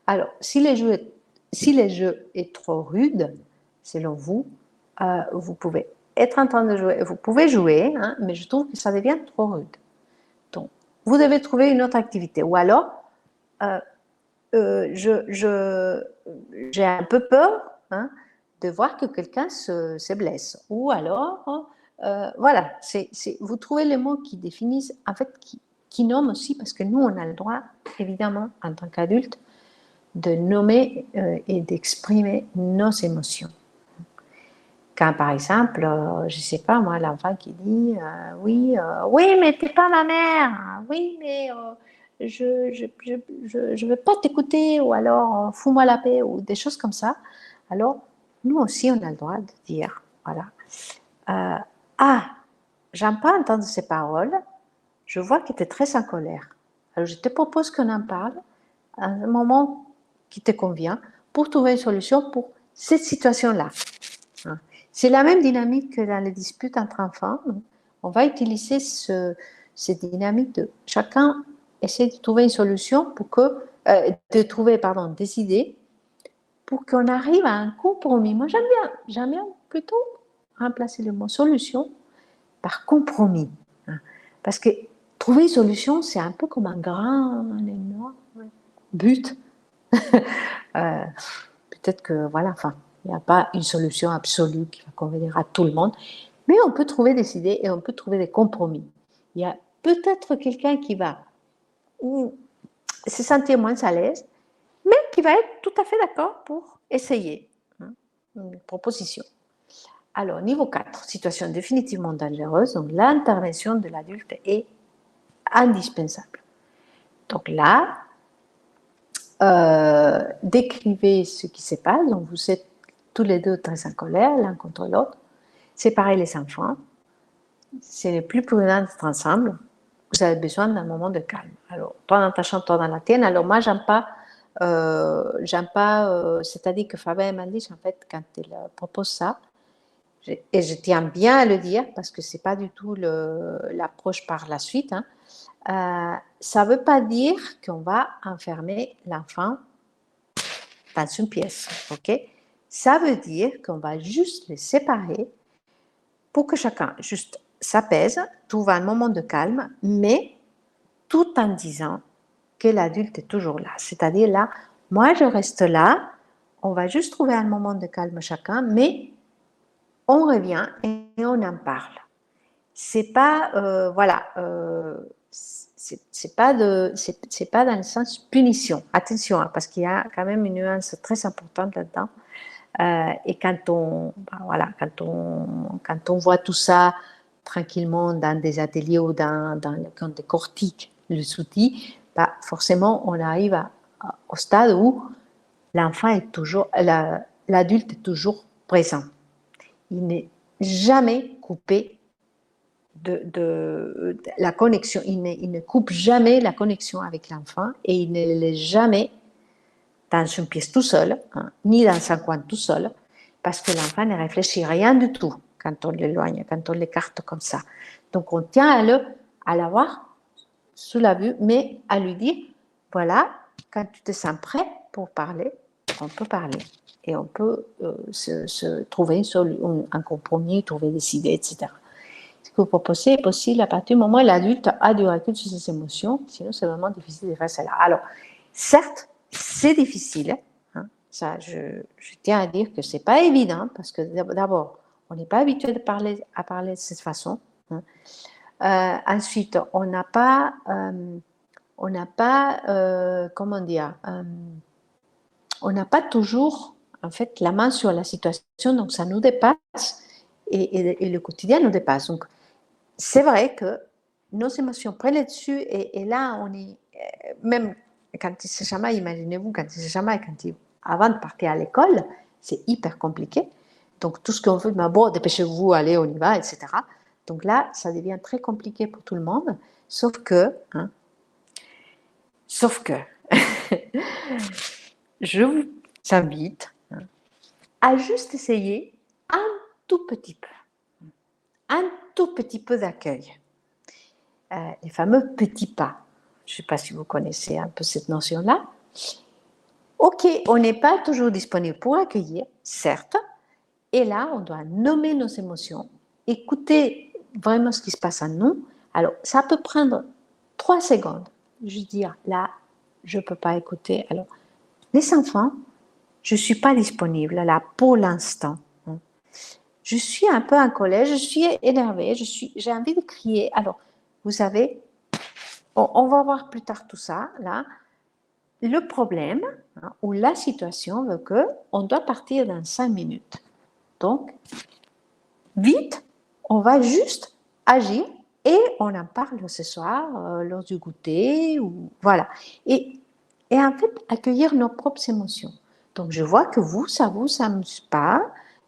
Alors, si le jeu est trop rude, selon vous, vous pouvez être en train de jouer, vous pouvez jouer, mais je trouve que ça devient trop rude. Donc, vous devez trouver une autre activité. Ou alors, j'ai un peu peur de voir que quelqu'un se blesse. Ou alors, voilà, vous trouvez les mots qui définissent, en fait, qui nomment aussi, parce que nous, on a le droit, évidemment, en tant qu'adultes, de nommer et d'exprimer nos émotions. Quand, par exemple, je ne sais pas, moi, l'enfant qui dit oui, mais t'es pas ma mère, oui, mais je veux pas t'écouter, ou alors fous-moi la paix, ou des choses comme ça. Alors, nous aussi, on a le droit de dire, voilà, j'aime pas entendre ces paroles, je vois que tu es très en colère. Alors, je te propose qu'on en parle à un moment qui te convient pour trouver une solution pour cette situation-là. C'est la même dynamique que dans les disputes entre enfants. On va utiliser cette dynamique de chacun essayer de trouver une solution pour que, des idées pour qu'on arrive à un compromis. Moi, j'aime bien plutôt remplacer le mot solution par compromis. Parce que trouver une solution, c'est un peu comme un énorme but. Peut-être que, voilà, il n'y a pas une solution absolue qui va convenir à tout le monde, mais on peut trouver des idées et on peut trouver des compromis. Il y a peut-être quelqu'un qui va se sentir moins à l'aise, mais qui va être tout à fait d'accord pour essayer une proposition. Alors, niveau 4, situation définitivement dangereuse, donc l'intervention de l'adulte est indispensable. Donc là, décrivez ce qui se passe. Donc, vous êtes tous les deux très en colère, l'un contre l'autre. Séparez les enfants. Ce n'est plus prudent d'être ensemble. Vous avez besoin d'un moment de calme. Alors, toi dans ta chambre, toi dans la tienne. Alors, moi, j'aime pas, c'est-à-dire que Fabien m'a dit, en fait, quand il propose ça, et je tiens bien à le dire, parce que ce n'est pas du tout l'approche par la suite, ça ne veut pas dire qu'on va enfermer l'enfant dans une pièce, ok? Ça veut dire qu'on va juste les séparer pour que chacun juste s'apaise, trouve un moment de calme, mais tout en disant que l'adulte est toujours là. C'est-à-dire là, moi je reste là, on va juste trouver un moment de calme chacun, mais on revient et on en parle. C'est pas, c'est pas dans le sens punition. Attention, hein, parce qu'il y a quand même une nuance très importante là-dedans. Et quand on voit tout ça tranquillement dans des ateliers ou quand on décortique les outils, forcément, on arrive au stade où l'enfant est toujours, l'adulte est toujours présent. Il n'est jamais coupé de la connexion. Il ne coupe jamais la connexion avec l'enfant et il ne le laisse jamais dans une pièce tout seul, hein, ni dans un coin tout seul, parce que l'enfant ne réfléchit rien du tout quand on l'éloigne, quand on l'écarte comme ça. Donc on tient à l'avoir sous la vue, mais à lui dire, voilà, quand tu te sens prêt pour parler, on peut parler. Et on peut se trouver un compromis, trouver des idées, etc. Ce que vous proposez est possible à partir du moment où l'adulte a du recul sur ses émotions, sinon c'est vraiment difficile de faire cela. Alors, certes, c'est difficile, hein, ça, je tiens à dire que ce n'est pas évident, parce que d'abord, on n'est pas habitué à parler de cette façon. Hein. Ensuite, on n'a pas, comment dire, on n'a pas toujours, en fait, la main sur la situation, donc ça nous dépasse et le quotidien nous dépasse. Donc, c'est vrai que nos émotions prennent le dessus et là, on est, même quand il se chamaille, imaginez-vous, quand il se chamaille, avant de partir à l'école, c'est hyper compliqué. Donc, tout ce qu'on veut, bon, dépêchez-vous, allez, on y va, etc. Donc là, ça devient très compliqué pour tout le monde, sauf que, je vous invite à juste essayer un tout petit peu d'accueil. Les fameux petits pas. Je ne sais pas si vous connaissez un peu cette notion-là. Ok, on n'est pas toujours disponible pour accueillir, certes, et là, on doit nommer nos émotions, écouter vraiment ce qui se passe en nous. Alors, ça peut prendre 3 secondes. Je veux dire, là, je ne peux pas écouter. Alors, les enfants, je ne suis pas disponible là pour l'instant. Je suis un peu en colère, je suis énervée, j'ai envie de crier. Alors, vous savez, on va voir plus tard tout ça, là. Le problème, ou la situation veut qu'on doit partir dans 5 minutes. Donc, vite, on va juste agir et on en parle ce soir, lors du goûter, ou voilà. Et en fait, accueillir nos propres émotions. Donc, je vois que vous, ça vous amuse pas.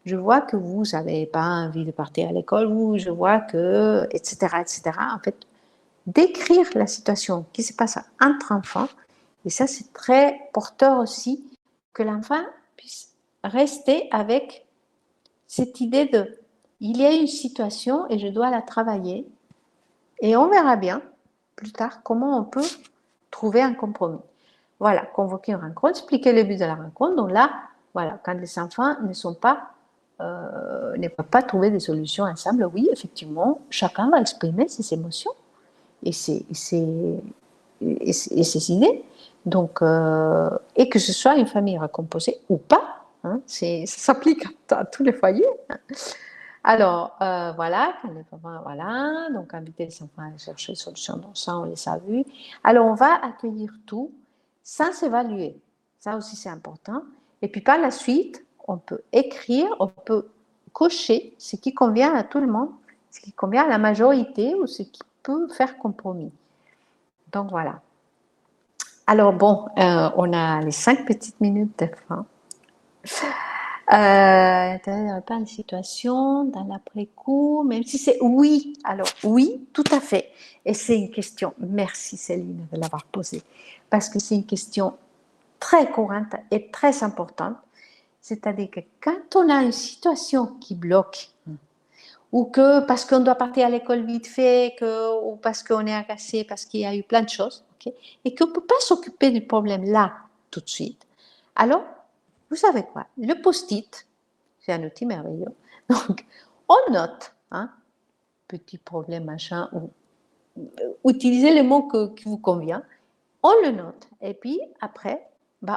Je vois que vous n'avez pas envie de partir à l'école, ou je vois que, etc., etc. En fait, décrire la situation qui se passe entre enfants, et ça, c'est très porteur aussi, que l'enfant puisse rester avec cette idée de, il y a une situation et je dois la travailler, et on verra bien plus tard comment on peut trouver un compromis. Voilà, convoquer une rencontre, expliquer le but de la rencontre. Donc là, voilà, quand les enfants ne peuvent pas trouver des solutions ensemble, oui, effectivement, chacun va exprimer ses émotions et ses idées. Donc, et que ce soit une famille recomposée ou pas, hein, ça s'applique à tous les foyers. Alors, voilà, quand les parents, voilà, donc inviter les enfants à chercher des solutions, donc ça, on les a vus. Alors, on va accueillir tout sans s'évaluer. Ça aussi, c'est important. Et puis, par la suite, on peut écrire, on peut cocher ce qui convient à tout le monde, ce qui convient à la majorité ou ce qui peut faire compromis. Donc, voilà. Alors, bon, on a les 5 petites minutes de fin. Pas une situation dans l'après-coup, même si c'est oui. Alors, oui, tout à fait. Et c'est une question, merci Céline de l'avoir posée, parce que c'est une question très courante et très importante. C'est-à-dire que quand on a une situation qui bloque, ou que parce qu'on doit partir à l'école vite fait, ou parce qu'on est agacé, parce qu'il y a eu plein de choses, okay, et qu'on ne peut pas s'occuper du problème là, tout de suite, alors vous savez quoi? Le post-it, c'est un outil merveilleux. Donc, on note, hein, petit problème, machin, ou utilisez le mot qui vous convient. On le note. Et puis, après,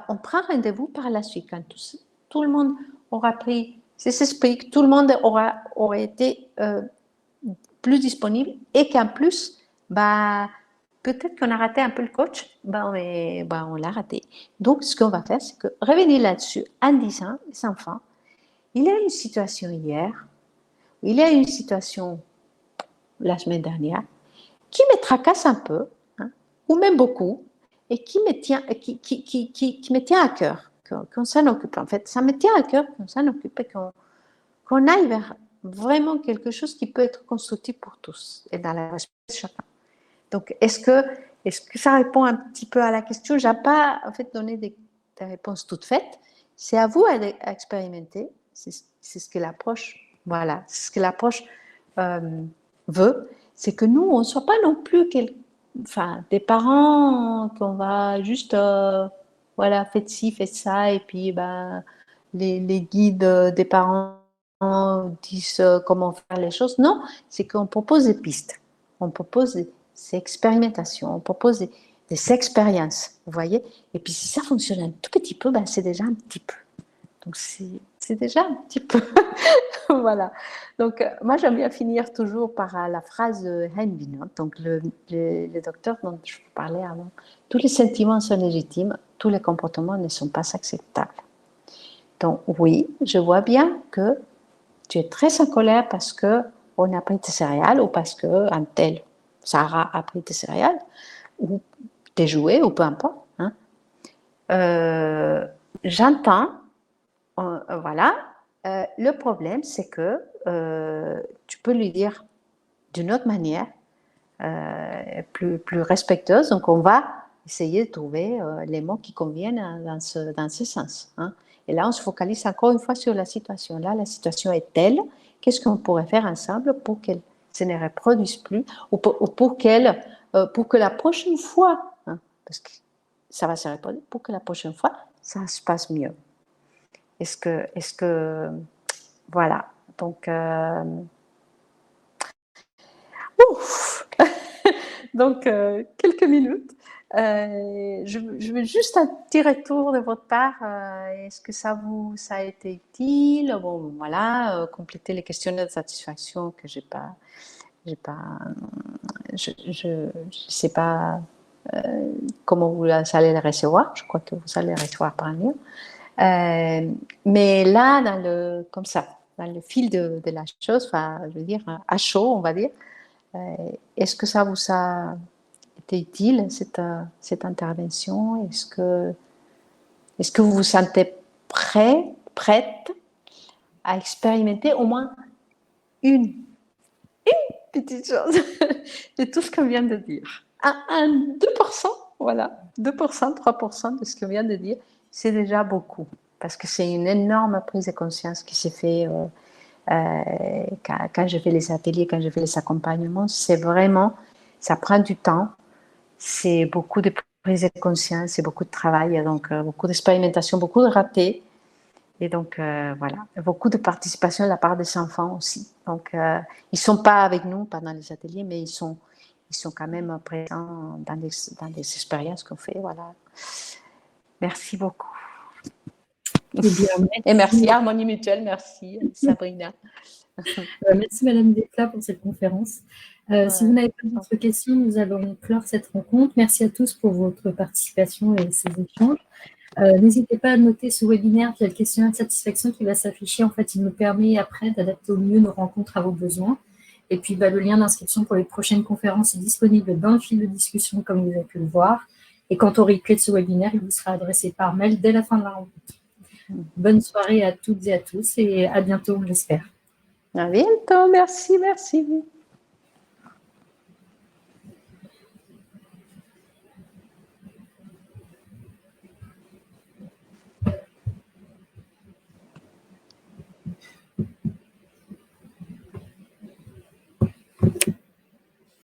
on prend rendez-vous par la suite. Quand tout le monde aura pris ses esprits, que tout le monde aura été plus disponible et qu'en plus, peut-être qu'on a raté un peu le coach, on l'a raté. Donc, ce qu'on va faire, c'est que revenir là-dessus en disant, les enfants, il y a une situation hier, il y a une situation la semaine dernière, qui me tracasse un peu, hein, ou même beaucoup, et qui me tient à cœur, qu'on s'en occupe. En fait, ça me tient à cœur qu'on s'en occupe et qu'on aille vers vraiment quelque chose qui peut être constructif pour tous et dans la respect de chacun. Donc, est-ce que ça répond un petit peu à la question? Je n'ai pas en fait donné des réponses toutes faites. C'est à vous à expérimenter. C'est ce que l'approche, voilà, c'est ce que l'approche veut. C'est que nous, on ne soit pas non plus des parents qu'on va juste, faites ci, faites ça, et puis les guides des parents disent comment faire les choses. Non, c'est qu'on propose des pistes, on propose des expérimentations, on propose des expériences, vous voyez. Et puis si ça fonctionne un tout petit peu, c'est déjà un petit peu. Donc c'est déjà un petit peu. Voilà. Donc moi j'aime bien finir toujours par la phrase de Henry, donc le docteur dont je vous parlais avant. Tous les sentiments sont légitimes, tous les comportements ne sont pas acceptables. Donc oui, je vois bien que tu es très en colère parce qu'on a pris tes céréales ou parce qu'un tel Sarah a pris tes céréales ou tes jouets ou peu importe. Hein. J'entends, voilà. Le problème, c'est que tu peux lui dire d'une autre manière, plus respectueuse. Donc, on va essayer de trouver les mots qui conviennent dans ce sens. Hein. Et là, on se focalise encore une fois sur la situation. Là, la situation est telle, qu'est-ce qu'on pourrait faire ensemble pour qu'elle se ne reproduise plus ou pour que la prochaine fois, hein, parce que ça va se reproduire, pour que la prochaine fois, ça se passe mieux. Est-ce que voilà. Donc, ouf. Donc, quelques minutes. Je veux juste un petit retour de votre part. Est-ce que ça a été utile? Bon, voilà, compléter les questionnaires de satisfaction que j'ai pas, je sais pas comment vous allez les recevoir. Je crois que vous allez les recevoir par mail. Mais là, comme ça, dans le fil de la chose, je veux dire, à chaud, on va dire, est-ce que ça vous a été utile, cette intervention? Est-ce que vous vous sentez prête à expérimenter au moins une petite chose de tout ce qu'on vient de dire? Un 2%, voilà, 2%, 3% de ce qu'on vient de dire, c'est déjà beaucoup, parce que c'est une énorme prise de conscience qui s'est faite quand je fais les ateliers, quand je fais les accompagnements. C'est vraiment, ça prend du temps, c'est beaucoup de prise de conscience, c'est beaucoup de travail, donc beaucoup d'expérimentation, beaucoup de ratés, et donc voilà, beaucoup de participation de la part des enfants aussi. Donc ils ne sont pas avec nous pendant les ateliers, mais ils sont quand même présents dans des expériences qu'on fait. Voilà. Merci beaucoup. Eh bien, merci. Et merci Harmonie Mutuelle, merci Sabrina. Merci Madame Descla pour cette conférence. Si vous n'avez pas d'autres questions, nous allons clore cette rencontre. Merci à tous pour votre participation et ces échanges. N'hésitez pas à noter ce webinaire via le questionnaire de satisfaction qui va s'afficher. En fait, il nous permet après d'adapter au mieux nos rencontres à vos besoins. Et puis, le lien d'inscription pour les prochaines conférences est disponible dans le fil de discussion, comme vous avez pu le voir. Et quant au replay de ce webinaire, il vous sera adressé par mail dès la fin de la rencontre. Bonne soirée à toutes et à tous et à bientôt, on l'espère. À bientôt, merci.